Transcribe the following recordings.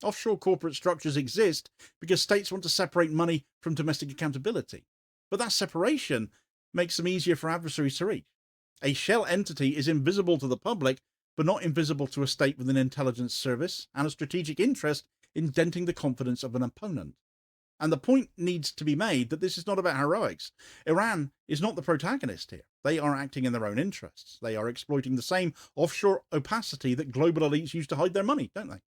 Offshore corporate structures exist because states want to separate money from domestic accountability. But that separation makes them easier for adversaries to reach. A shell entity is invisible to the public, but not invisible to a state with an intelligence service and a strategic interest in denting the confidence of an opponent. And the point needs to be made that this is not about heroics. Iran is not the protagonist here. They are acting in their own interests. They are exploiting the same offshore opacity that global elites use to hide their money, don't they?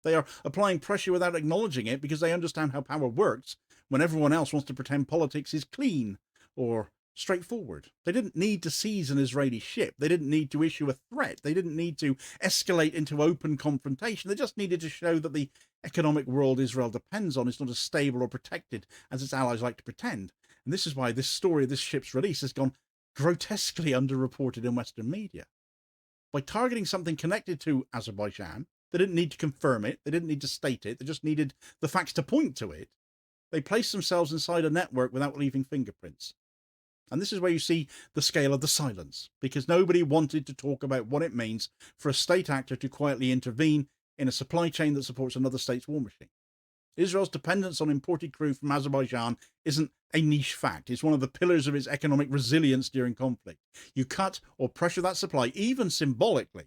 They are applying pressure without acknowledging it because they understand how power works when everyone else wants to pretend politics is clean or straightforward. They didn't need to seize an Israeli ship. They didn't need to issue a threat. They didn't need to escalate into open confrontation. They just needed to show that the economic world Israel depends on is not as stable or protected as its allies like to pretend. And this is why this story of this ship's release has gone grotesquely underreported in Western media. By targeting something connected to Azerbaijan, they didn't need to confirm it. They didn't need to state it. They just needed the facts to point to it. They placed themselves inside a network without leaving fingerprints. And this is where you see the scale of the silence, because nobody wanted to talk about what it means for a state actor to quietly intervene in a supply chain that supports another state's war machine. Israel's dependence on imported crude from Azerbaijan isn't a niche fact. It's one of the pillars of its economic resilience during conflict. You cut or pressure that supply, even symbolically,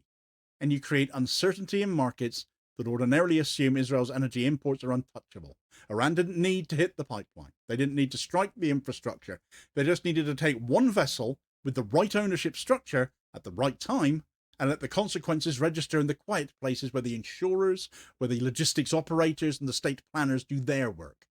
and you create uncertainty in markets that ordinarily assume Israel's energy imports are untouchable. Iran didn't need to hit the pipeline. They didn't need to strike the infrastructure. They just needed to take one vessel with the right ownership structure at the right time and let the consequences register in the quiet places where the insurers, where the logistics operators and the state planners do their work.